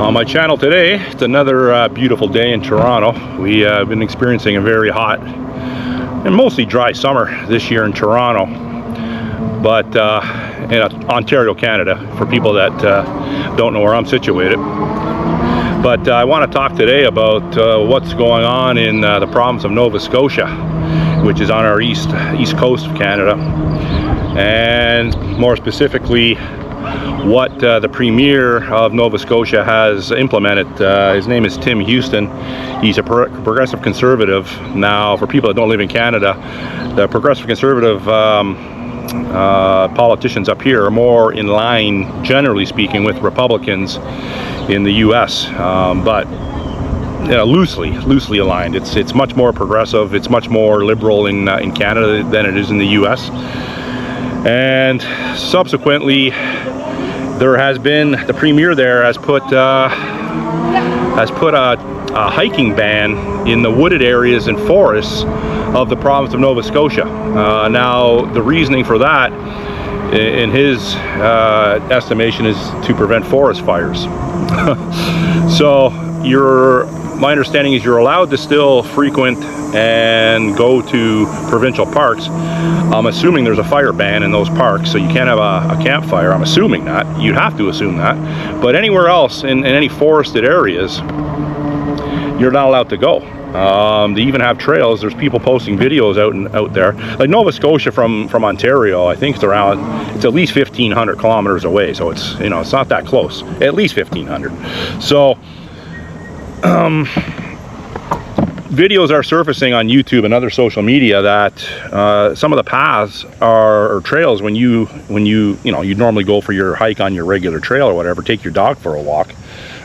On my channel today, it's another beautiful day in Toronto. We have been experiencing a very hot and mostly dry summer this year in Toronto, but in Ontario, Canada, for people that don't know where I'm situated. But I want to talk today about what's going on in the province of Nova Scotia, which is on our east coast of Canada, and more specifically what the Premier of Nova Scotia has implemented. His name is Tim Houston. He's a progressive conservative. Now, for people that don't live in Canada, the progressive conservative politicians up here are more in line, generally speaking, with Republicans in the U.S., but loosely aligned. It's much more progressive. It's much more liberal in Canada than it is in the U.S. And subsequently, there has been, the Premier there has put a hiking ban in the wooded areas and forests of the province of Nova Scotia. Now, the reasoning for that, in his estimation, is to prevent forest fires. So my understanding is you're allowed to still frequent and go to provincial parks. I'm assuming there's a fire ban in those parks, so you can't have a campfire. I'm assuming that. You'd have to assume that. But anywhere else in any forested areas, you're not allowed to go. They even have trails. There's people posting videos out there. Like Nova Scotia from Ontario, I think it's at least 1,500 kilometers away. So it's it's not that close. At least 1,500. So videos are surfacing on YouTube and other social media that some of the paths or trails when you normally go for your hike on your regular trail or whatever, take your dog for a walk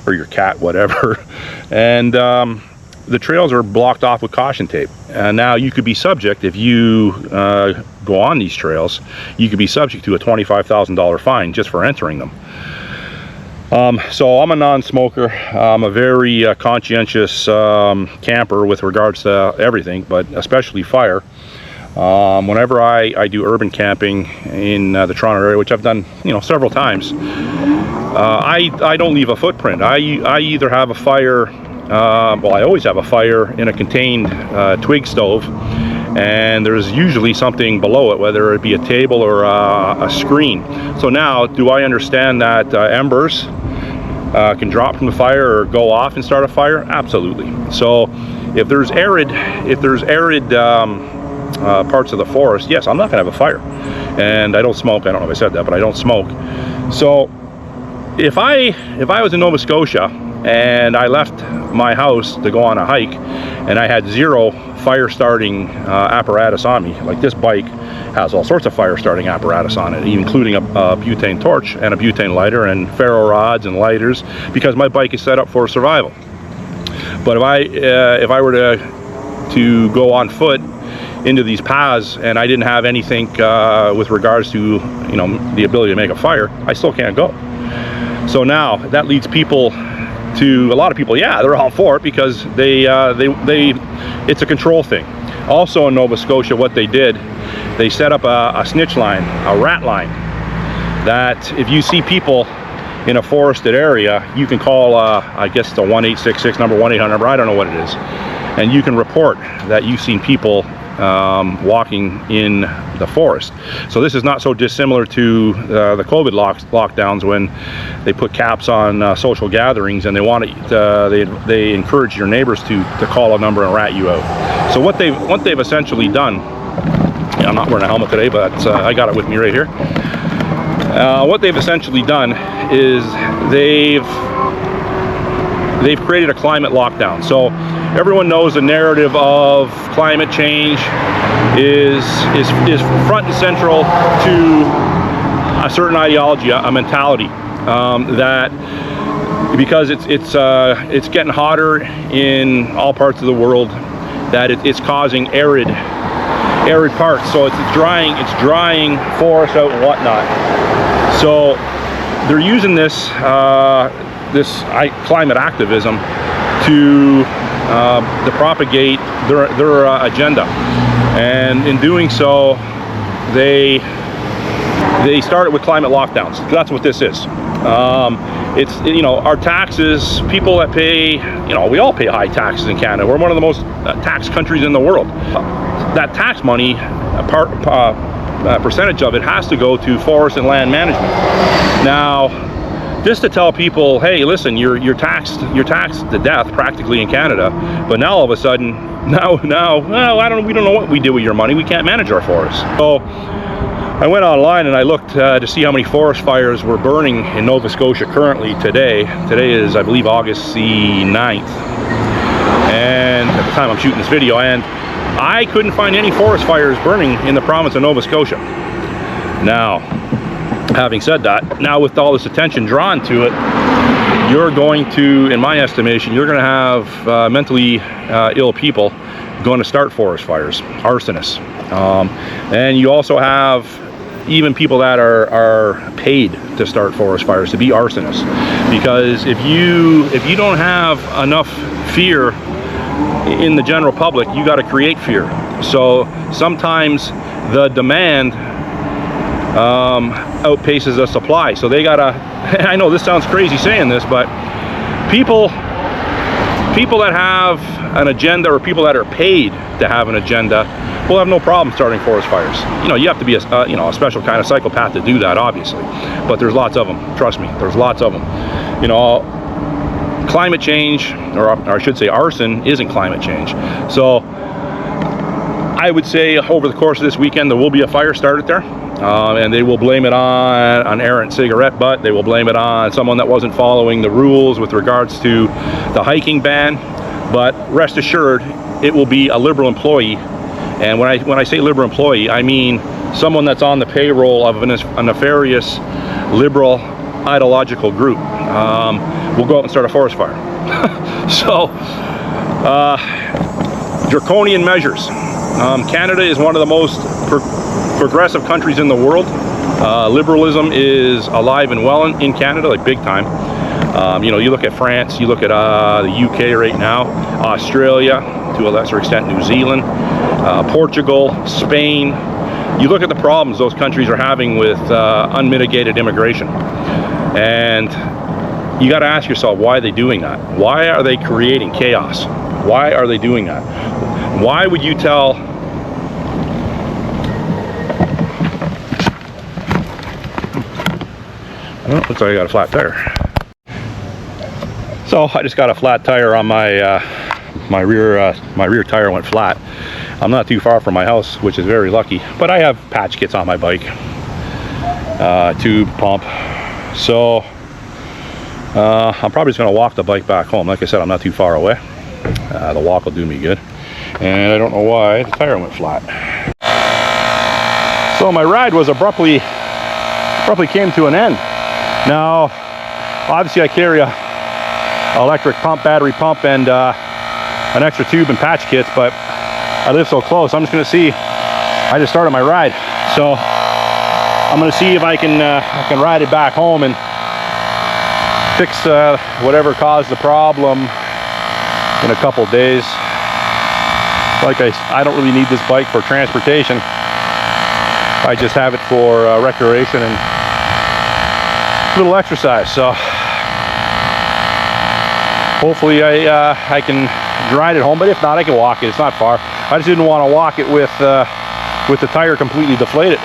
or your cat, whatever, and the trails are blocked off with caution tape. And now you could be subject, if you go on these trails, you could be subject to a $25,000 fine just for entering them. So I'm a non-smoker. I'm a very conscientious camper with regards to everything, but especially fire. Whenever I do urban camping in the Toronto area, which I've done several times, I don't leave a footprint. I either have a fire, I always have a fire in a contained twig stove, and there's usually something below it, whether it be a table or a screen. So now, do I understand that embers can drop from the fire or go off and start a fire? Absolutely. So if there's arid parts of the forest, yes, I'm not gonna have a fire. And I don't smoke. I don't know if I said that, but I don't smoke. So if I was in Nova Scotia and I left my house to go on a hike and I had zero fire starting apparatus on me, like this bike has all sorts of fire starting apparatus on it, including a butane torch and a butane lighter and ferro rods and lighters, because my bike is set up for survival. But if I were to go on foot into these paths and I didn't have anything with regards to the ability to make a fire, I still can't go. So now that leads people to, a lot of people, yeah, they're all for it because it's a control thing. Also in Nova Scotia, what they did, they set up a snitch line, a rat line, that if you see people in a forested area, you can call, I guess the 1-866 number, 1-800 number, I don't know what it is, and you can report that you've seen people walking in the forest. So this is not so dissimilar to the COVID lockdowns, when they put caps on social gatherings, and they encourage your neighbors to call a number and rat you out. So what they've essentially done, I'm not wearing a helmet today, but I got it with me right here. What they've essentially done is they've created a climate lockdown. So everyone knows the narrative of climate change is front and central to a certain ideology, a mentality, that because it's getting hotter in all parts of the world, that it's causing arid parts. So it's drying forests out and whatnot. So they're using this climate activism to propagate their agenda, and in doing so, they started with climate lockdowns. That's what this is. It's, you know, our taxes, people that pay, you know, we all pay high taxes in Canada. We're one of the most taxed countries in the world. That tax money, percentage of it has to go to forest and land management. Now, just to tell people, hey, listen, you're taxed to death practically in Canada, but now all of a sudden, well, we don't know what we do with your money. We can't manage our forests. So I went online and I looked to see how many forest fires were burning in Nova Scotia currently today. Today is, I believe, August the 9th, and at the time I'm shooting this video, and I couldn't find any forest fires burning in the province of Nova Scotia. Now, having said that, now with all this attention drawn to it, you're going to, in my estimation, you're going to have mentally ill people going to start forest fires, arsonists. And you also have even people that are paid to start forest fires, to be arsonists. Because if you don't have enough fear in the general public, you got to create fear. So sometimes the demand outpaces the supply, so they gotta, I know this sounds crazy saying this, but people that have an agenda, or people that are paid to have an agenda, will have no problem starting forest fires. You know, you have to be a special kind of psychopath to do that, obviously, but there's lots of them. Trust me, there's lots of them. You know, climate change, or I should say arson, isn't climate change. So I would say over the course of this weekend there will be a fire started there. And they will blame it on an errant cigarette butt. They will blame it on someone that wasn't following the rules with regards to the hiking ban. But rest assured, it will be a Liberal employee. And when I say Liberal employee, I mean someone that's on the payroll of a nefarious Liberal ideological group. Will go out and start a forest fire. So, draconian measures. Canada is one of the most progressive countries in the world. Liberalism is alive and well in Canada, like big time. You know, you look at France, you look at the UK right now, Australia, to a lesser extent New Zealand, Portugal, Spain. You look at the problems those countries are having with unmitigated immigration, and you got to ask yourself, why are they doing that? Why are they creating chaos? Why are they doing that? Why would you tell Oh, looks like I got a flat tire. So I just got a flat tire on my my rear tire went flat. I'm not too far from my house, which is very lucky, but I have patch kits on my bike, tube, pump. So I'm probably just going to walk the bike back home. Like I said, I'm not too far away. The walk will do me good, and I don't know why the tire went flat. So my ride was abruptly came to an end. Now, obviously I carry a electric pump, battery pump, and an extra tube and patch kits, but I live so close. I'm just going to see. I just started my ride, so I'm going to see if I can ride it back home and fix whatever caused the problem in a couple days. Like I don't really need this bike for transportation. I just have it for recreation and a little exercise. So hopefully I can ride it home, but if not, I can walk it. It's not far. I just didn't want to walk it with the tire completely deflated.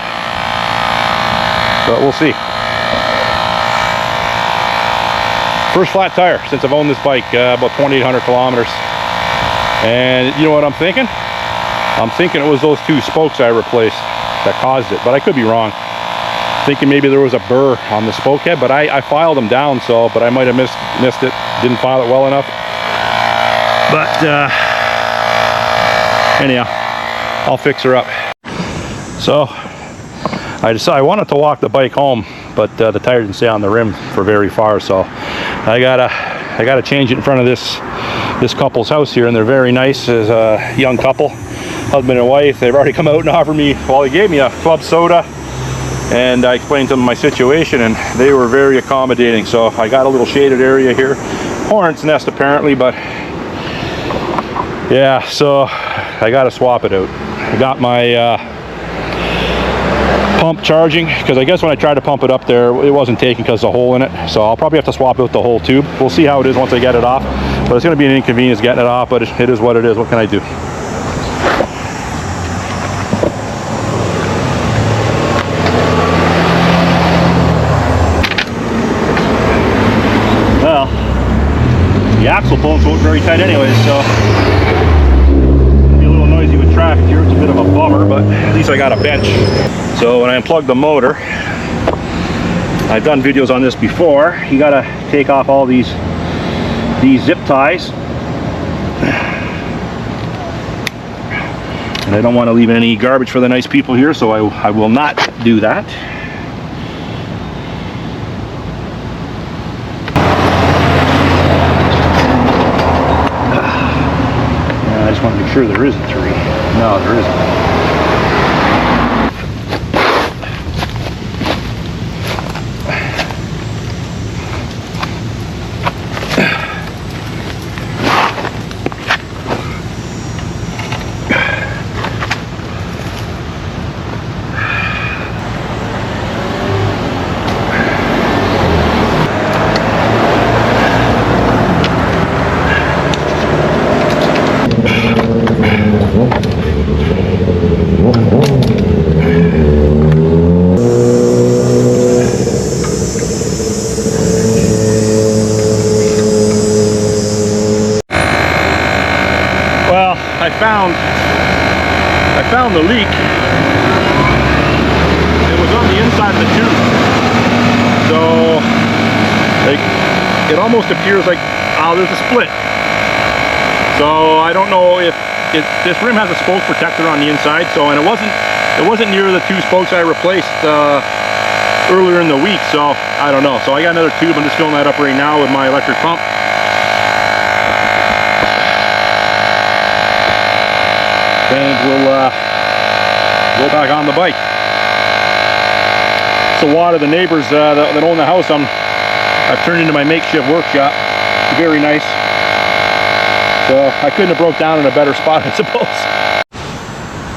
But we'll see. First flat tire since I've owned this bike, about 2,800 kilometers. And you know what I'm thinking? I'm thinking it was those two spokes I replaced that caused it, but I could be wrong. Thinking maybe there was a burr on the spoke head, but I filed them down, so, but I might have missed it, didn't file it well enough. But anyhow, I'll fix her up. So I decided I wanted to walk the bike home, but the tire didn't stay on the rim for very far, so I gotta change it in front of this couple's house here, and they're very nice. As a young couple, husband and wife. They've already come out and offered me, well, they gave me a club soda, and I explained to them my situation, and they were very accommodating. So I got a little shaded area here, hornet's nest apparently, but yeah, so I gotta swap it out. I got my pump charging, because I guess when I tried to pump it up there, it wasn't taking because of the hole in it. So I'll probably have to swap out the whole tube. We'll see how it is once I get it off. But it's going to be an inconvenience getting it off, but it is what it is. What can I do? Well, the axle bolts won't very tight anyways, so it'll be a little noisy with traffic here. It's a bit of a bummer, but at least I got a bench. So when I unplug the motor, I've done videos on this before. You got to take off all these zip ties, and I don't want to leave any garbage for the nice people here, so I will not do that. I just want to make sure there isn't three. No, there isn't. I found the leak. It was on the inside of the tube. So like, it almost appears like, oh, there's a split. So I don't know if this rim has a spoke protector on the inside. So, and it wasn't near the two spokes I replaced earlier in the week. So I don't know. So I got another tube. I'm just filling that up right now with my electric pump. And we'll go back on the bike. So water, the neighbors that own the house, I've turned into my makeshift workshop. Very nice. So I couldn't have broke down in a better spot, I suppose.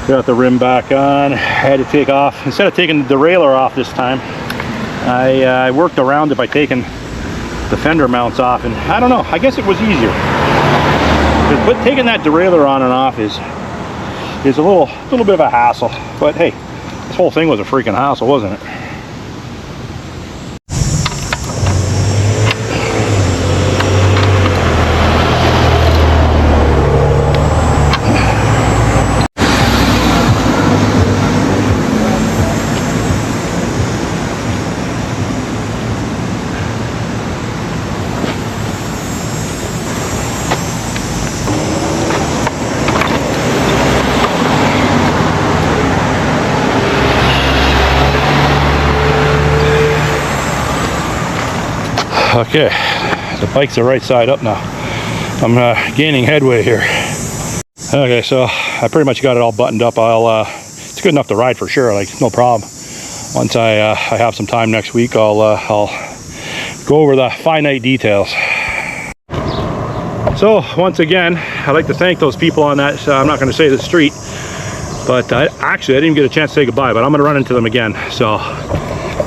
Got the rim back on. I had to take off, instead of taking the derailleur off this time, I worked around it by taking the fender mounts off, and I don't know, I guess it was easier. But taking that derailleur on and off is a little bit of a hassle, but hey, this whole thing was a freaking hassle, wasn't it? Okay, the bike's the right side up now. I'm gaining headway here. Okay, so I pretty much got it all buttoned up. It's good enough to ride for sure, like no problem. Once I have some time next week, I'll go over the finite details. So once again, I'd like to thank those people on that, I'm not going to say the street, but actually I didn't get a chance to say goodbye, but I'm going to run into them again. So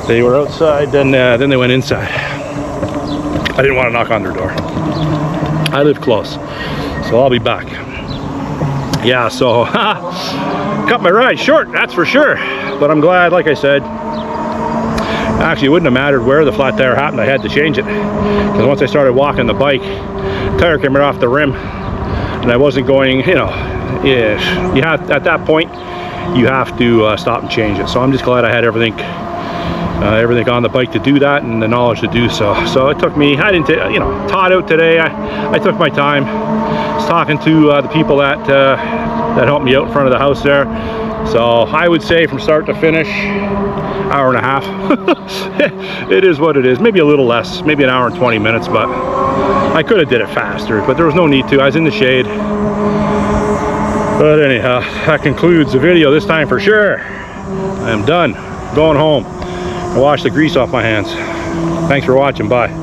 they were outside, then they went inside. I didn't want to knock on their door. I live close, so I'll be back. Yeah, so cut my ride short, that's for sure. But I'm glad, like I said, actually it wouldn't have mattered where the flat tire happened. I had to change it, because once I started walking the bike, the tire came right off the rim, and I wasn't going, you know, yeah, you have, at that point you have to stop and change it. So I'm just glad I had everything on the bike to do that, and the knowledge to do so. So it took me, I didn't, you know, taught out today. I took my time. I was talking to the people that helped me out in front of the house there. So I would say from start to finish, hour and a half. It is what it is. Maybe a little less, maybe an hour and 20 minutes, but I could have did it faster, but there was no need to. I was in the shade. But anyhow, that concludes the video this time for sure. I am done. Going home. I wash the grease off my hands. Thanks for watching. Bye.